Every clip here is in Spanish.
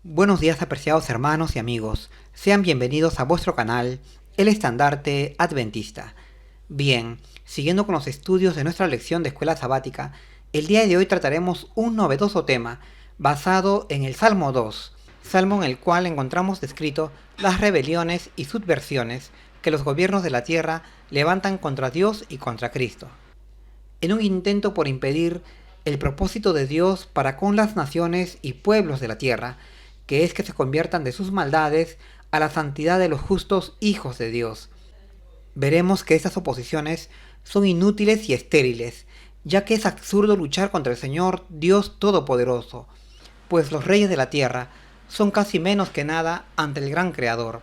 Buenos días, apreciados hermanos y amigos, sean bienvenidos a vuestro canal, El Estandarte Adventista. Bien, siguiendo con los estudios de nuestra lección de escuela sabática, el día de hoy trataremos un novedoso tema basado en el Salmo 2, salmo en el cual encontramos descrito las rebeliones y subversiones que los gobiernos de la tierra levantan contra Dios y contra Cristo, en un intento por impedir el propósito de Dios para con las naciones y pueblos de la tierra, que es que se conviertan de sus maldades a la santidad de los justos hijos de Dios. Veremos que estas oposiciones son inútiles y estériles, ya que es absurdo luchar contra el Señor Dios Todopoderoso, pues los reyes de la tierra son casi menos que nada ante el gran Creador,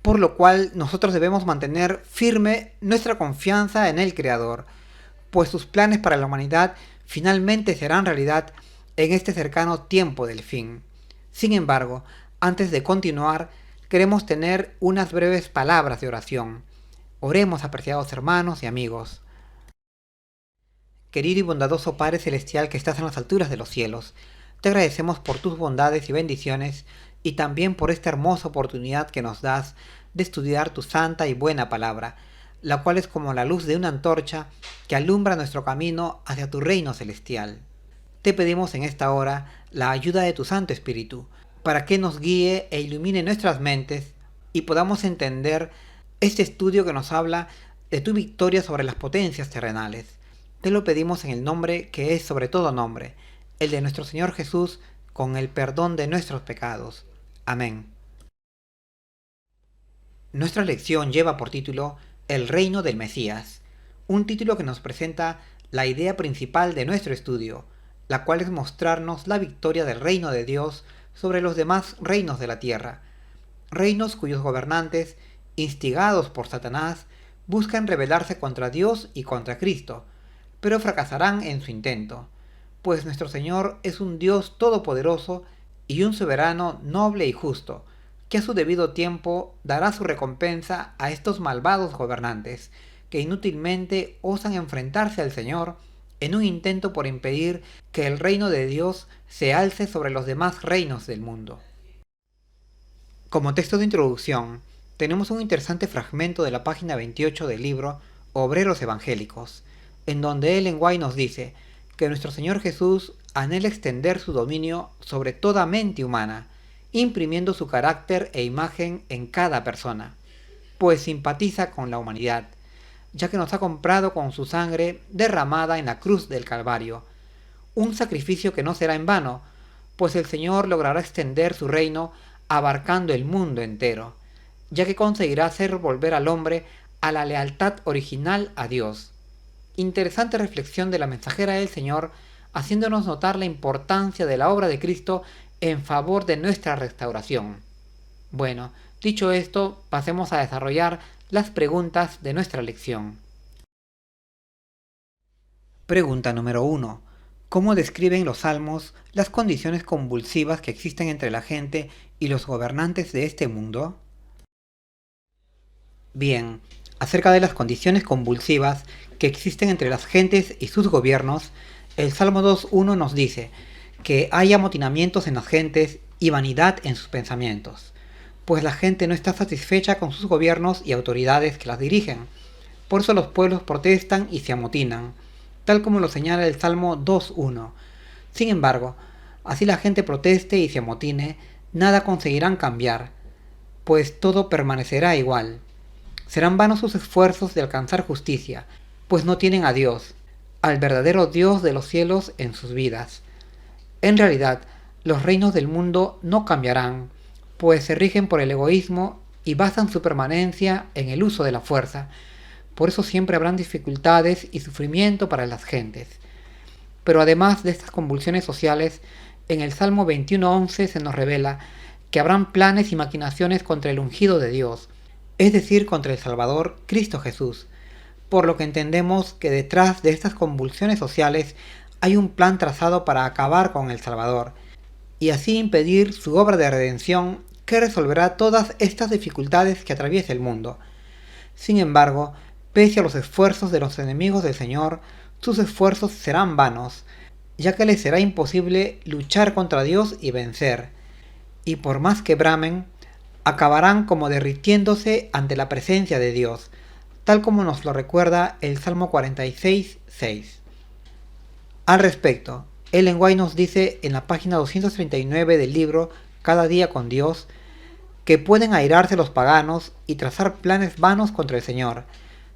por lo cual nosotros debemos mantener firme nuestra confianza en el Creador, pues sus planes para la humanidad finalmente serán realidad en este cercano tiempo del fin. Sin embargo, antes de continuar, queremos tener unas breves palabras de oración. Oremos, apreciados hermanos y amigos. Querido y bondadoso Padre Celestial que estás en las alturas de los cielos, te agradecemos por tus bondades y bendiciones y también por esta hermosa oportunidad que nos das de estudiar tu santa y buena palabra, la cual es como la luz de una antorcha que alumbra nuestro camino hacia tu reino celestial. Te pedimos en esta hora la ayuda de tu Santo Espíritu, para que nos guíe e ilumine nuestras mentes y podamos entender este estudio que nos habla de tu victoria sobre las potencias terrenales. Te lo pedimos en el nombre que es sobre todo nombre, el de nuestro Señor Jesús, con el perdón de nuestros pecados. Amén. Nuestra lección lleva por título El reino del Mesías, un título que nos presenta la idea principal de nuestro estudio, la cual es mostrarnos la victoria del reino de Dios sobre los demás reinos de la tierra, reinos cuyos gobernantes, instigados por Satanás, buscan rebelarse contra Dios y contra Cristo, pero fracasarán en su intento, pues nuestro Señor es un Dios todopoderoso y un soberano noble y justo, que a su debido tiempo dará su recompensa a estos malvados gobernantes, que inútilmente osan enfrentarse al Señor en un intento por impedir que el reino de Dios se alce sobre los demás reinos del mundo. Como texto de introducción, tenemos un interesante fragmento de la página 28 del libro Obreros Evangélicos, en donde Ellen White nos dice que nuestro Señor Jesús anhela extender su dominio sobre toda mente humana, imprimiendo su carácter e imagen en cada persona, pues simpatiza con la humanidad, ya que nos ha comprado con su sangre derramada en la cruz del Calvario, un sacrificio que no será en vano, pues el Señor logrará extender su reino abarcando el mundo entero, ya que conseguirá hacer volver al hombre a la lealtad original a Dios. Interesante reflexión de la mensajera del Señor, haciéndonos notar la importancia de la obra de Cristo en favor de nuestra restauración. Bueno, dicho esto, pasemos a desarrollar las preguntas de nuestra lección. Pregunta número 1. ¿Cómo describen los salmos las condiciones convulsivas que existen entre la gente y los gobernantes de este mundo? Bien, acerca de las condiciones convulsivas que existen entre las gentes y sus gobiernos, el Salmo 2.1 nos dice que hay amotinamientos en las gentes y vanidad en sus pensamientos, pues la gente no está satisfecha con sus gobiernos y autoridades que las dirigen. Por eso los pueblos protestan y se amotinan, tal como lo señala el Salmo 2.1. Sin embargo, así la gente proteste y se amotine, nada conseguirán cambiar, pues todo permanecerá igual. Serán vanos sus esfuerzos de alcanzar justicia, pues no tienen a Dios, al verdadero Dios de los cielos en sus vidas. En realidad, los reinos del mundo no cambiarán, pues se rigen por el egoísmo y basan su permanencia en el uso de la fuerza. Por eso siempre habrán dificultades y sufrimiento para las gentes. Pero además de estas convulsiones sociales, en el Salmo 21.11 se nos revela que habrán planes y maquinaciones contra el ungido de Dios, es decir, contra el Salvador, Cristo Jesús, por lo que entendemos que detrás de estas convulsiones sociales hay un plan trazado para acabar con el Salvador, y así impedir su obra de redención que resolverá todas estas dificultades que atraviesa el mundo. Sin embargo, pese a los esfuerzos de los enemigos del Señor, sus esfuerzos serán vanos, ya que les será imposible luchar contra Dios y vencer. y por más que bramen, acabarán como derritiéndose ante la presencia de Dios, tal como nos lo recuerda el Salmo 46, 6. Al respecto, Ellen White nos dice en la página 239 del libro Cada día con Dios, que pueden airarse los paganos y trazar planes vanos contra el Señor.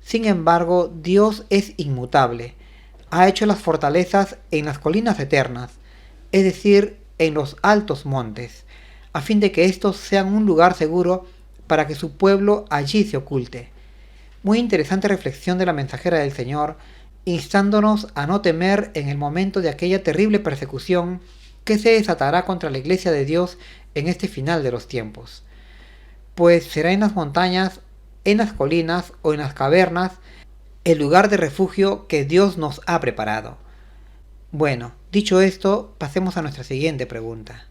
Sin embargo, Dios es inmutable. Ha hecho las fortalezas en las colinas eternas, es decir, en los altos montes, a fin de que éstos sean un lugar seguro para que su pueblo allí se oculte. Muy interesante reflexión de la mensajera del Señor, instándonos a no temer en el momento de aquella terrible persecución que se desatará contra la Iglesia de Dios en este final de los tiempos. Pues será en las montañas, en las colinas o en las cavernas el lugar de refugio que Dios nos ha preparado. Bueno, dicho esto, pasemos a nuestra siguiente pregunta.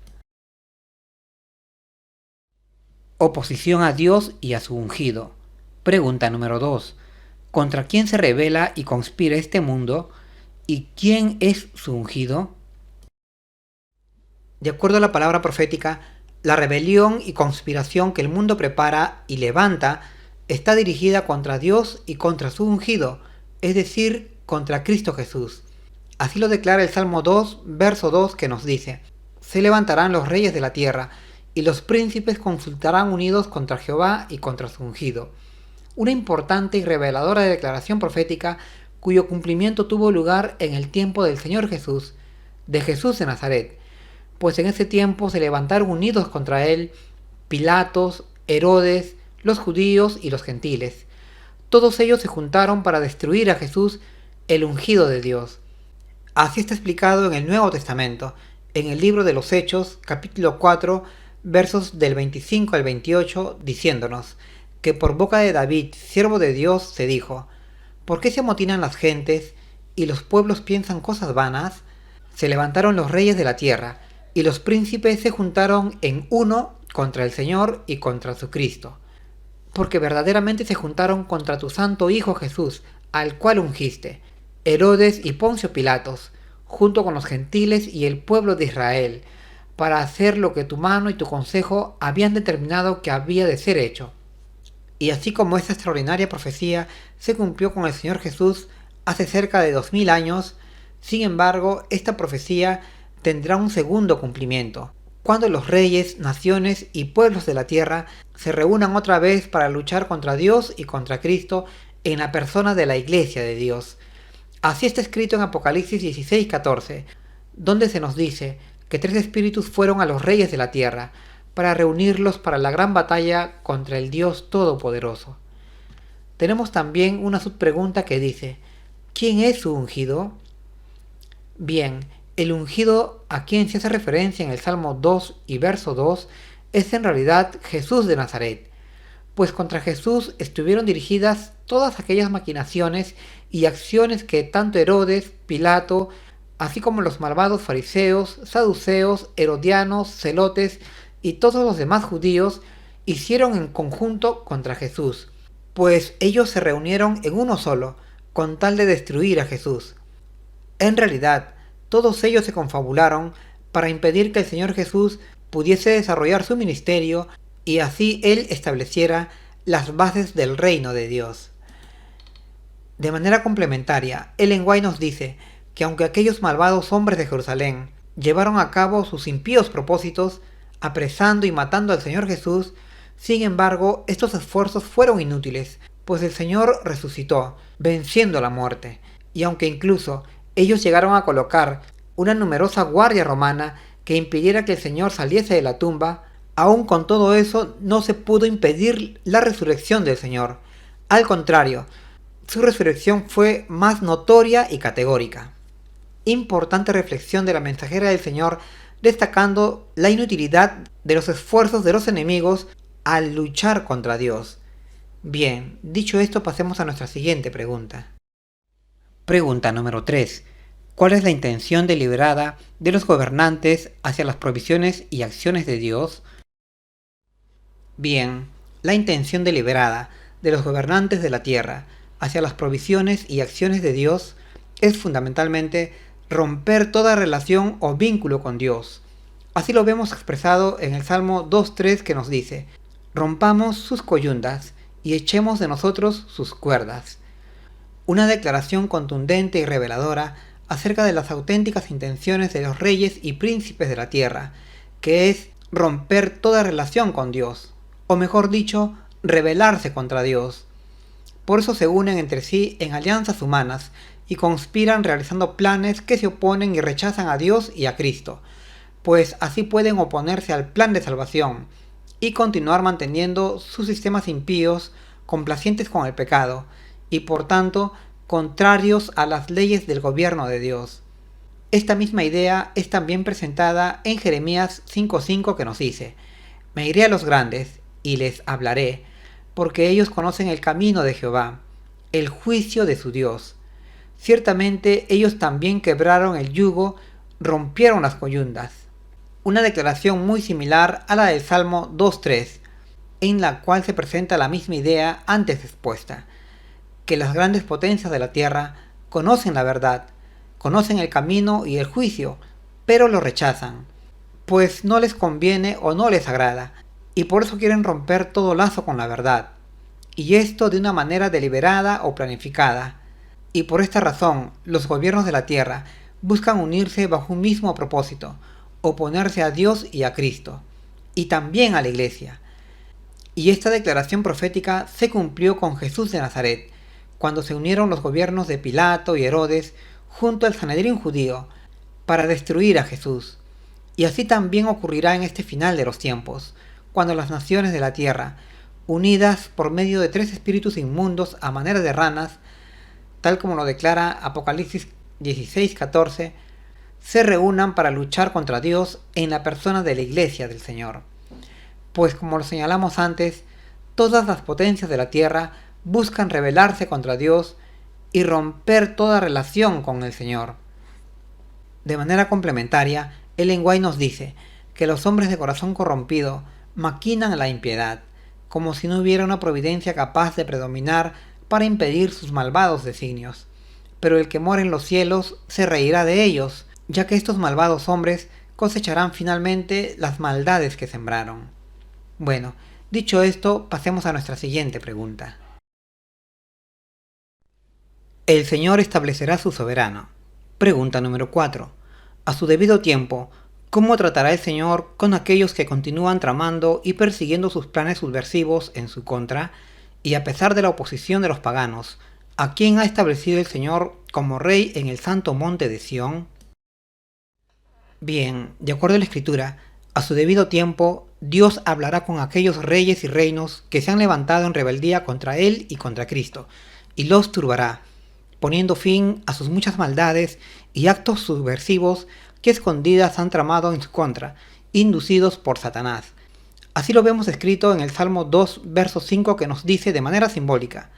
Oposición a Dios y a su ungido. Pregunta número 2. ¿Contra quién se rebela y conspira este mundo? ¿Y quién es su ungido? De acuerdo a la palabra profética, la rebelión y conspiración que el mundo prepara y levanta está dirigida contra Dios y contra su ungido, es decir, contra Cristo Jesús. Así lo declara el Salmo 2, verso 2, que nos dice: se levantarán los reyes de la tierra, y los príncipes consultarán unidos contra Jehová y contra su ungido. Una importante y reveladora declaración profética cuyo cumplimiento tuvo lugar en el tiempo del Señor Jesús, de Jesús de Nazaret, pues en ese tiempo se levantaron unidos contra él Pilatos, Herodes, los judíos y los gentiles. Todos ellos se juntaron para destruir a Jesús, el ungido de Dios. Así está explicado en el Nuevo Testamento, en el libro de los Hechos, capítulo 4, versos del 25 al 28, diciéndonos que por boca de David, siervo de Dios, se dijo: ¿por qué se amotinan las gentes y los pueblos piensan cosas vanas? Se levantaron los reyes de la tierra, y los príncipes se juntaron en uno contra el Señor y contra su Cristo. Porque verdaderamente se juntaron contra tu santo Hijo Jesús, al cual ungiste, Herodes y Poncio Pilatos, junto con los gentiles y el pueblo de Israel, para hacer lo que tu mano y tu consejo habían determinado que había de ser hecho. Y así como esta extraordinaria profecía se cumplió con el Señor Jesús hace cerca de 2000 años, sin embargo, esta profecía tendrá un segundo cumplimiento, cuando los reyes, naciones y pueblos de la tierra se reúnan otra vez para luchar contra Dios y contra Cristo en la persona de la Iglesia de Dios. Así está escrito en Apocalipsis 16:14, donde se nos dice que 3 espíritus fueron a los reyes de la tierra para reunirlos para la gran batalla contra el Dios Todopoderoso. Tenemos también una subpregunta que dice: ¿quién es su ungido? Bien, el ungido a quien se hace referencia en el Salmo 2 y verso 2 es en realidad Jesús de Nazaret, pues contra Jesús estuvieron dirigidas todas aquellas maquinaciones y acciones que tanto Herodes, Pilato, así como los malvados fariseos, saduceos, herodianos, celotes y todos los demás judíos hicieron en conjunto contra Jesús, pues ellos se reunieron en uno solo, con tal de destruir a Jesús. En realidad, todos ellos se confabularon para impedir que el Señor Jesús pudiese desarrollar su ministerio y así Él estableciera las bases del reino de Dios. De manera complementaria, Ellen White nos dice que aunque aquellos malvados hombres de Jerusalén llevaron a cabo sus impíos propósitos, apresando y matando al Señor Jesús, sin embargo, estos esfuerzos fueron inútiles, pues el Señor resucitó, venciendo la muerte, y aunque incluso ellos llegaron a colocar una numerosa guardia romana que impidiera que el Señor saliese de la tumba, aún con todo eso no se pudo impedir la resurrección del Señor. Al contrario, su resurrección fue más notoria y categórica. Importante reflexión de la mensajera del Señor, destacando la inutilidad de los esfuerzos de los enemigos al luchar contra Dios. Bien, dicho esto, pasemos a nuestra siguiente pregunta. Pregunta número 3. ¿Cuál es la intención deliberada de los gobernantes hacia las provisiones y acciones de Dios? Bien, la intención deliberada de los gobernantes de la tierra hacia las provisiones y acciones de Dios es fundamentalmente romper toda relación o vínculo con Dios, Así lo vemos expresado en el Salmo 2.3 que nos dice: rompamos sus coyundas y echemos de nosotros sus cuerdas. Una declaración contundente y reveladora acerca de las auténticas intenciones de los reyes y príncipes de la tierra, que es romper toda relación con Dios, o mejor dicho, rebelarse contra Dios. Por eso se unen entre sí en alianzas humanas y conspiran realizando planes que se oponen y rechazan a Dios y a Cristo, pues así pueden oponerse al plan de salvación y continuar manteniendo sus sistemas impíos complacientes con el pecado y por tanto contrarios a las leyes del gobierno de Dios. Esta misma idea es también presentada en Jeremías 5.5 que nos dice: me iré a los grandes y les hablaré, porque ellos conocen el camino de Jehová, el juicio de su Dios. Ciertamente ellos también quebraron el yugo, rompieron las coyundas. Una declaración muy similar a la del Salmo 2.3, en la cual se presenta la misma idea antes expuesta, que las grandes potencias de la tierra conocen la verdad, conocen el camino y el juicio, pero lo rechazan, pues no les conviene o no les agrada, y por eso quieren romper todo lazo con la verdad, y esto de una manera deliberada o planificada. Y por esta razón, los gobiernos de la tierra buscan unirse bajo un mismo propósito: oponerse a Dios y a Cristo, y también a la Iglesia. Y esta declaración profética se cumplió con Jesús de Nazaret, cuando se unieron los gobiernos de Pilato y Herodes junto al Sanedrín judío para destruir a Jesús. Y así también ocurrirá en este final de los tiempos, cuando las naciones de la tierra, unidas por medio de 3 espíritus inmundos a manera de ranas, tal como lo declara Apocalipsis 16:14, se reúnan para luchar contra Dios en la persona de la Iglesia del Señor. Pues como lo señalamos antes, todas las potencias de la tierra buscan rebelarse contra Dios y romper toda relación con el Señor. De manera complementaria, Ellen White nos dice que los hombres de corazón corrompido maquinan la impiedad, como si no hubiera una providencia capaz de predominar para impedir sus malvados designios. Pero el que mora en los cielos se reirá de ellos, ya que estos malvados hombres cosecharán finalmente las maldades que sembraron. Bueno, dicho esto, pasemos a nuestra siguiente pregunta. El Señor establecerá su soberano. Pregunta número 4. A su debido tiempo, ¿cómo tratará el Señor con aquellos que continúan tramando y persiguiendo sus planes subversivos en su contra? Y a pesar de la oposición de los paganos, ¿a quién ha establecido el Señor como rey en el santo monte de Sión? Bien, de acuerdo a la Escritura, a su debido tiempo, Dios hablará con aquellos reyes y reinos que se han levantado en rebeldía contra Él y contra Cristo, y los turbará, poniendo fin a sus muchas maldades y actos subversivos que escondidas han tramado en su contra, inducidos por Satanás. Así lo vemos escrito en el Salmo 2, verso 5, que nos dice de manera simbólica: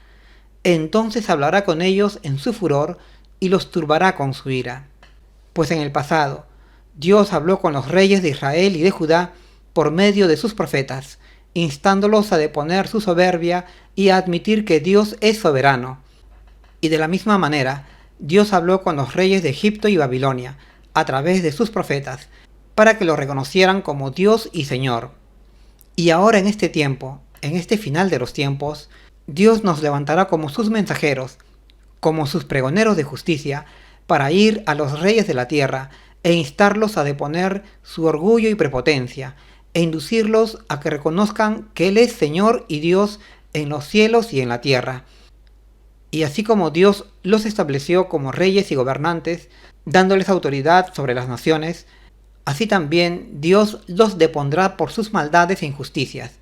entonces hablará con ellos en su furor y los turbará con su ira. Pues en el pasado, Dios habló con los reyes de Israel y de Judá por medio de sus profetas, instándolos a deponer su soberbia y a admitir que Dios es soberano. Y de la misma manera, Dios habló con los reyes de Egipto y Babilonia, a través de sus profetas, para que lo reconocieran como Dios y Señor. Y ahora en este tiempo, en este final de los tiempos, Dios nos levantará como sus mensajeros, como sus pregoneros de justicia, para ir a los reyes de la tierra e instarlos a deponer su orgullo y prepotencia, e inducirlos a que reconozcan que Él es Señor y Dios en los cielos y en la tierra. Y así como Dios los estableció como reyes y gobernantes, dándoles autoridad sobre las naciones, así también Dios los depondrá por sus maldades e injusticias,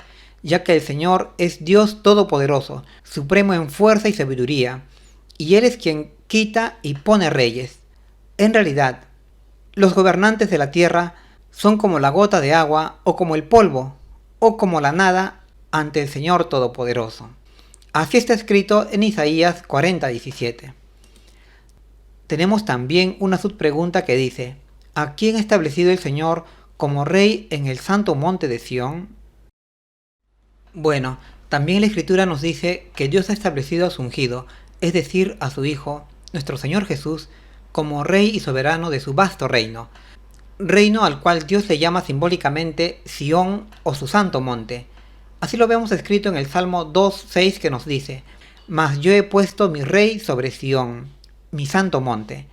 ya que el Señor es Dios todopoderoso, supremo en fuerza y sabiduría, y Él es quien quita y pone reyes. En realidad, los gobernantes de la tierra son como la gota de agua, o como el polvo, o como la nada ante el Señor Todopoderoso. Así está escrito en Isaías 40:17. Tenemos también una subpregunta que dice: ¿a quién ha establecido el Señor como rey en el santo monte de Sión? Bueno, también la Escritura nos dice que Dios ha establecido a su ungido, es decir, a su Hijo, nuestro Señor Jesús, como rey y soberano de su vasto reino. reino al cual Dios le llama simbólicamente Sión o su santo monte. Así lo vemos escrito en el Salmo 2:6 que nos dice: Mas yo he puesto mi rey sobre Sión, mi santo monte.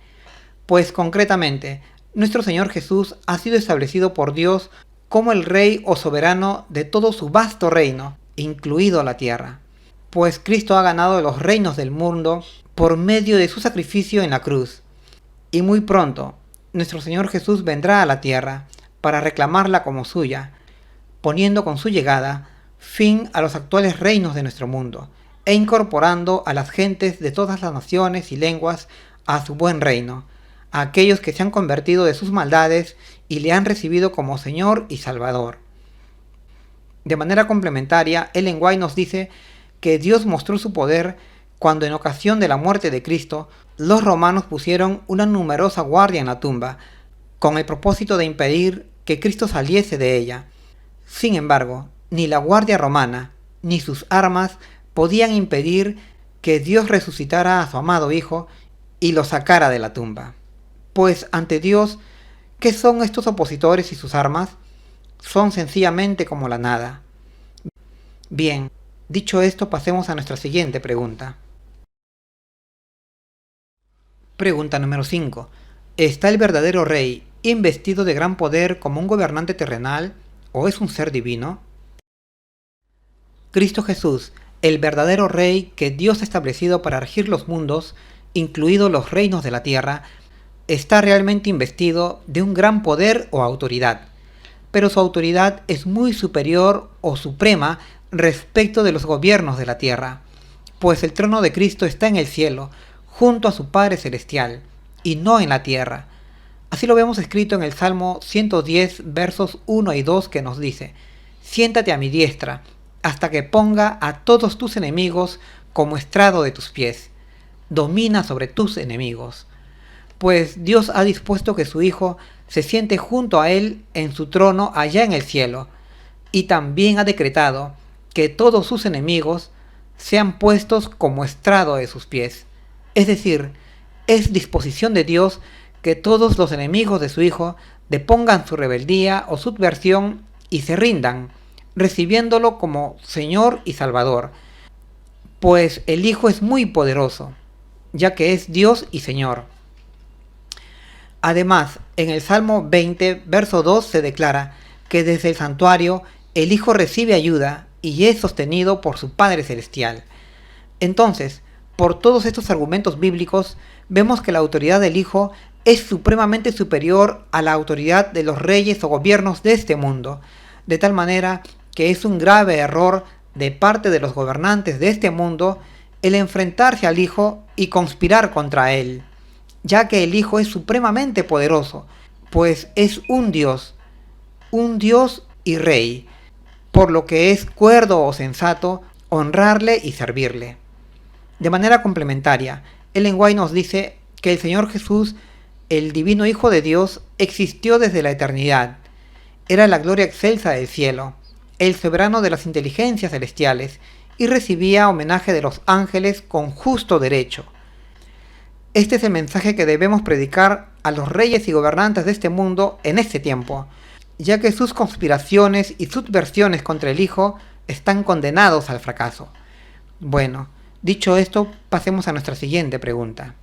Pues concretamente, nuestro Señor Jesús ha sido establecido por Dios como el rey o soberano de todo su vasto reino, incluido la tierra. Pues Cristo ha ganado los reinos del mundo por medio de su sacrificio en la cruz. Y muy pronto, nuestro Señor Jesús vendrá a la tierra para reclamarla como suya, poniendo con su llegada fin a los actuales reinos de nuestro mundo e incorporando a las gentes de todas las naciones y lenguas a su buen reino, a aquellos que se han convertido de sus maldades y le han recibido como Señor y Salvador. De manera complementaria, Ellen White nos dice que Dios mostró su poder cuando en ocasión de la muerte de Cristo, los romanos pusieron una numerosa guardia en la tumba, con el propósito de impedir que Cristo saliese de ella. Sin embargo, ni la guardia romana, ni sus armas podían impedir que Dios resucitara a su amado Hijo y lo sacara de la tumba. Pues ante Dios, ¿qué son estos opositores y sus armas? Son sencillamente como la nada. Bien, dicho esto, pasemos a nuestra siguiente pregunta. Pregunta número 5. ¿Está el verdadero rey investido de gran poder como un gobernante terrenal o es un ser divino? Cristo Jesús, el verdadero rey que Dios ha establecido para regir los mundos, incluidos los reinos de la tierra, está realmente investido de un gran poder o autoridad, pero su autoridad es muy superior o suprema respecto de los gobiernos de la tierra, pues el trono de Cristo está en el cielo, junto a su Padre Celestial, y no en la tierra. Así lo vemos escrito en el Salmo 110, versos 1 y 2, que nos dice: Siéntate a mi diestra, hasta que ponga a todos tus enemigos como estrado de tus pies. Domina sobre tus enemigos. Pues Dios ha dispuesto que su Hijo se siente junto a Él en su trono allá en el cielo, y también ha decretado que todos sus enemigos sean puestos como estrado de sus pies. Es decir, es disposición de Dios que todos los enemigos de su Hijo depongan su rebeldía o subversión y se rindan, recibiéndolo como Señor y Salvador, pues el Hijo es muy poderoso, ya que es Dios y Señor. Además, en el Salmo 20, verso 2 se declara que desde el santuario el Hijo recibe ayuda y es sostenido por su Padre Celestial. Entonces, por todos estos argumentos bíblicos, vemos que la autoridad del Hijo es supremamente superior a la autoridad de los reyes o gobiernos de este mundo, de tal manera que es un grave error de parte de los gobernantes de este mundo el enfrentarse al Hijo y conspirar contra Él, ya que el Hijo es supremamente poderoso, pues es un Dios y Rey, por lo que es cuerdo o sensato honrarle y servirle. De manera complementaria, Ellen White nos dice que el Señor Jesús, el divino Hijo de Dios, existió desde la eternidad. Era la gloria excelsa del cielo, el soberano de las inteligencias celestiales, y recibía homenaje de los ángeles con justo derecho. Este es el mensaje que debemos predicar a los reyes y gobernantes de este mundo en este tiempo, ya que sus conspiraciones y subversiones contra el Hijo están condenados al fracaso. Bueno, dicho esto, pasemos a nuestra siguiente pregunta.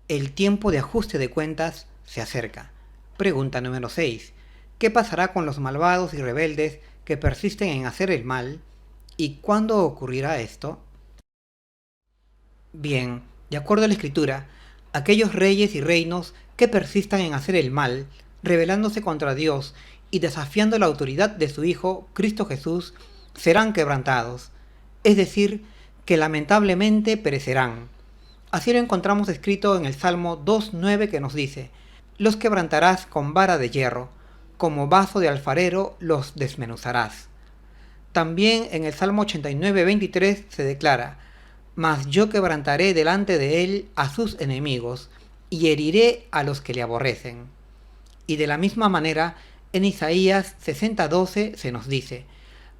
El tiempo de ajuste de cuentas se acerca. Pregunta número 6. ¿Qué pasará con los malvados y rebeldes que persisten en hacer el mal? ¿Y cuándo ocurrirá esto? Bien, de acuerdo a la Escritura, aquellos reyes y reinos que persistan en hacer el mal, rebelándose contra Dios y desafiando la autoridad de su Hijo, Cristo Jesús, serán quebrantados, es decir, que lamentablemente perecerán. Así lo encontramos escrito en el Salmo 2:9 que nos dice: Los quebrantarás con vara de hierro, como vaso de alfarero los desmenuzarás. También en el Salmo 89:23 se declara: Mas yo quebrantaré delante de él a sus enemigos, y heriré a los que le aborrecen. Y de la misma manera, en Isaías 60:12 se nos dice: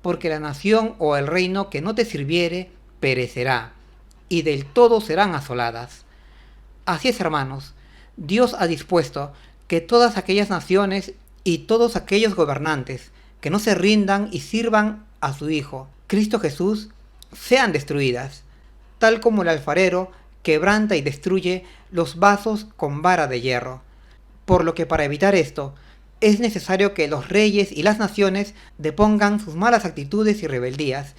Porque la nación o el reino que no te sirviere, perecerá, y del todo serán asoladas. Así es, hermanos, Dios ha dispuesto que todas aquellas naciones y todos aquellos gobernantes que no se rindan y sirvan a su Hijo, Cristo Jesús, sean destruidas, tal como el alfarero quebranta y destruye los vasos con vara de hierro. Por lo que para evitar esto, es necesario que los reyes y las naciones depongan sus malas actitudes y rebeldías,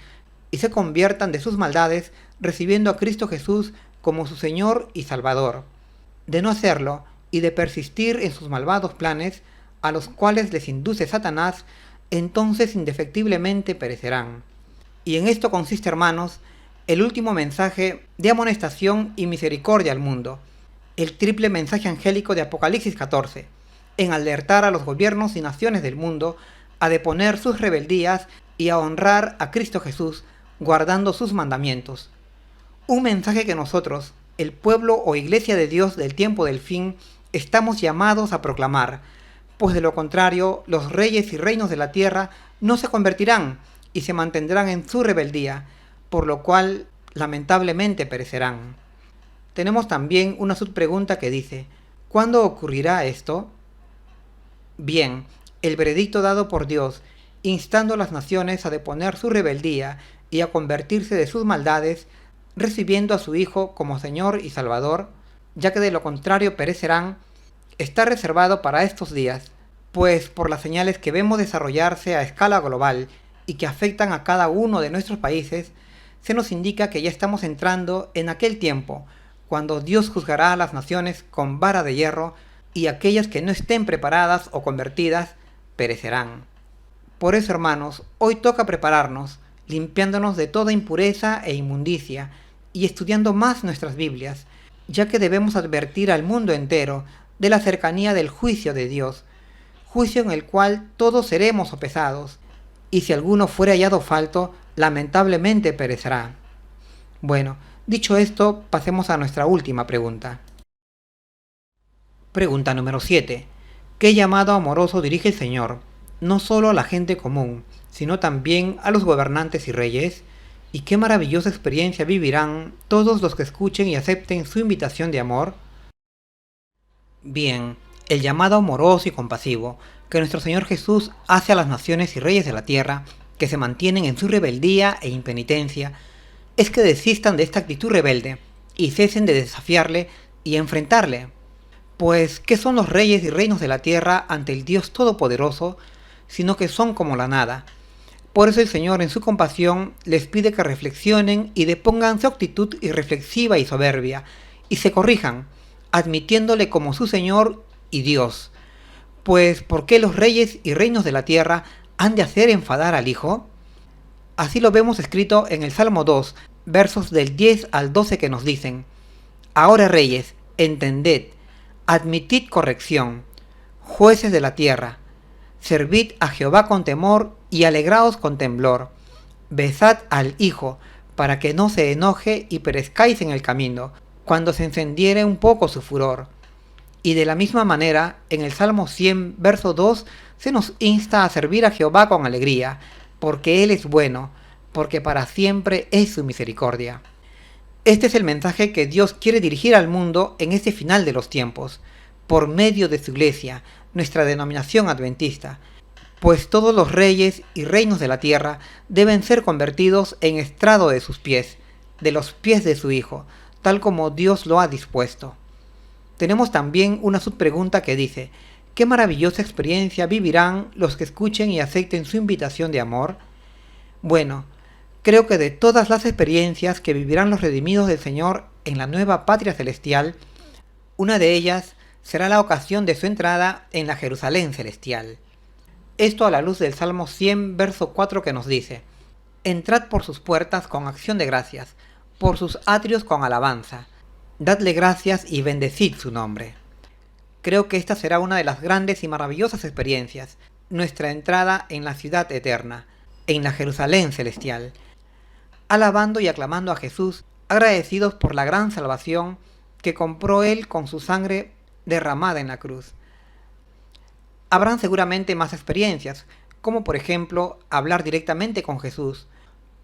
y se conviertan de sus maldades recibiendo a Cristo Jesús como su Señor y Salvador. De no hacerlo, y de persistir en sus malvados planes, a los cuales les induce Satanás, entonces indefectiblemente perecerán. Y en esto consiste, hermanos, el último mensaje de amonestación y misericordia al mundo, el triple mensaje angélico de Apocalipsis 14, en alertar a los gobiernos y naciones del mundo a deponer sus rebeldías y a honrar a Cristo Jesús, guardando sus mandamientos. Un mensaje que nosotros, el pueblo o iglesia de Dios del tiempo del fin, estamos llamados a proclamar, pues de lo contrario los reyes y reinos de la tierra no se convertirán y se mantendrán en su rebeldía, por lo cual lamentablemente perecerán. Tenemos también una subpregunta que dice, ¿cuándo ocurrirá esto? Bien, el veredicto dado por Dios, instando a las naciones a deponer su rebeldía y a convertirse de sus maldades, recibiendo a su Hijo como Señor y Salvador, ya que de lo contrario perecerán, está reservado para estos días, pues por las señales que vemos desarrollarse a escala global y que afectan a cada uno de nuestros países, se nos indica que ya estamos entrando en aquel tiempo, cuando Dios juzgará a las naciones con vara de hierro, y aquellas que no estén preparadas o convertidas perecerán. Por eso, hermanos, hoy toca prepararnos, limpiándonos de toda impureza e inmundicia, y estudiando más nuestras Biblias, ya que debemos advertir al mundo entero de la cercanía del juicio de Dios, juicio en el cual todos seremos sopesados, y si alguno fuere hallado falto, lamentablemente perecerá. Bueno, dicho esto, pasemos a nuestra última pregunta. Pregunta número 7. ¿Qué llamado amoroso dirige el Señor, no solo a la gente común, sino también a los gobernantes y reyes? ¿Y qué maravillosa experiencia vivirán todos los que escuchen y acepten su invitación de amor? Bien, el llamado amoroso y compasivo que nuestro Señor Jesús hace a las naciones y reyes de la tierra, que se mantienen en su rebeldía e impenitencia, es que desistan de esta actitud rebelde y cesen de desafiarle y enfrentarle. Pues, ¿qué son los reyes y reinos de la tierra ante el Dios Todopoderoso, sino que son como la nada? Por eso el Señor en su compasión les pide que reflexionen y depongan su actitud irreflexiva y soberbia, y se corrijan, admitiéndole como su Señor y Dios. Pues, ¿por qué los reyes y reinos de la tierra han de hacer enfadar al Hijo? Así lo vemos escrito en el Salmo 2, versos del 10 al 12 que nos dicen: Ahora reyes, entended, admitid corrección, jueces de la tierra, servid a Jehová con temor y alegraos con temblor, besad al Hijo, para que no se enoje y perezcáis en el camino, cuando se encendiere un poco su furor. Y de la misma manera, en el Salmo 100, verso 2, se nos insta a servir a Jehová con alegría, porque Él es bueno, porque para siempre es su misericordia. Este es el mensaje que Dios quiere dirigir al mundo en este final de los tiempos, por medio de su iglesia, nuestra denominación adventista, pues todos los reyes y reinos de la tierra deben ser convertidos en estrado de sus pies, de los pies de su Hijo, tal como Dios lo ha dispuesto. Tenemos también una subpregunta que dice: ¿qué maravillosa experiencia vivirán los que escuchen y acepten su invitación de amor? Bueno, creo que de todas las experiencias que vivirán los redimidos del Señor en la nueva patria celestial, una de ellas será la ocasión de su entrada en la Jerusalén celestial. Esto a la luz del Salmo 100, verso 4, que nos dice: Entrad por sus puertas con acción de gracias, por sus atrios con alabanza. Dadle gracias y bendecid su nombre. Creo que esta será una de las grandes y maravillosas experiencias, nuestra entrada en la ciudad eterna, en la Jerusalén celestial, alabando y aclamando a Jesús, agradecidos por la gran salvación que compró Él con su sangre derramada en la cruz. Habrán seguramente más experiencias, como por ejemplo hablar directamente con Jesús,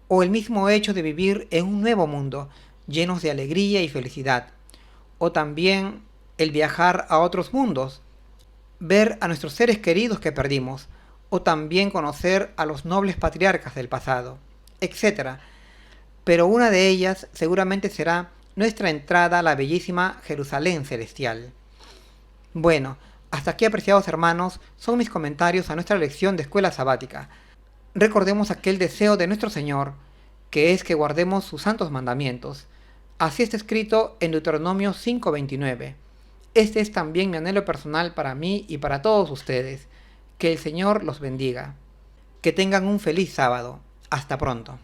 o el mismo hecho de vivir en un nuevo mundo, llenos de alegría y felicidad, o también el viajar a otros mundos, ver a nuestros seres queridos que perdimos, o también conocer a los nobles patriarcas del pasado, etc. Pero una de ellas seguramente será nuestra entrada a la bellísima Jerusalén celestial. Bueno, hasta aquí, apreciados hermanos, son mis comentarios a nuestra lección de escuela sabática. Recordemos aquel deseo de nuestro Señor, que es que guardemos sus santos mandamientos. Así está escrito en Deuteronomio 5:29. Este es también mi anhelo personal para mí y para todos ustedes. Que el Señor los bendiga. Que tengan un feliz sábado. Hasta pronto.